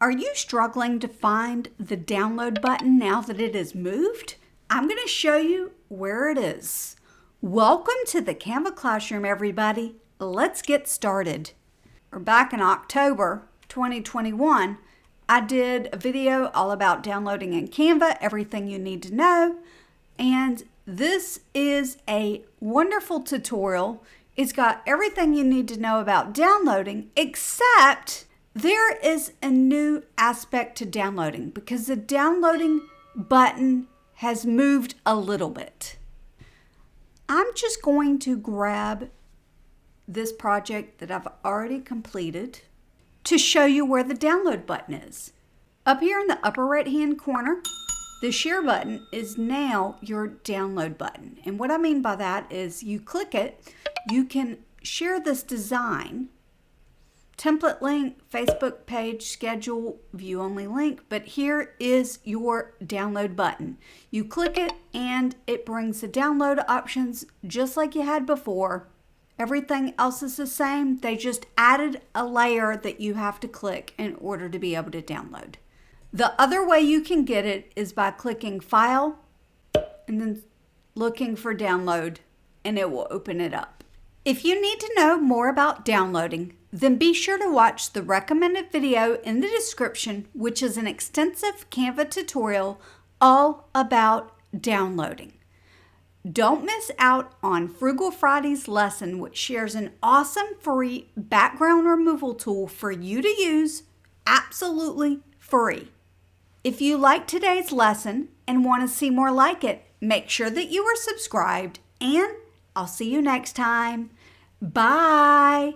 Are you struggling to find the download button now that it is moved? I'm going to show you where it is. Welcome to the Canva classroom, everybody. Let's get started. Back in October 2021, I did a video all about downloading in Canva, everything you need to know. And this is a wonderful tutorial. It's got everything you need to know about downloading, except there is a new aspect to downloading because the downloading button has moved a little bit. I'm just going to grab this project that I've already completed to show you where the download button is. Up here in the upper right hand corner, the share button is now your download button. And what I mean by that is you click it, you can share this design, template link, Facebook page, schedule, view only link, but here is your download button. You click it and it brings the download options just like you had before. Everything else is the same. They just added a layer that you have to click in order to be able to download. The other way you can get it is by clicking File and then looking for Download, and it will open it up. If you need to know more about downloading, then be sure to watch the recommended video in the description, which is an extensive Canva tutorial all about downloading. Don't miss out on Frugal Friday's lesson, which shares an awesome free background removal tool for you to use absolutely free. If you like today's lesson and want to see more like it, make sure that you are subscribed, and I'll see you next time. Bye.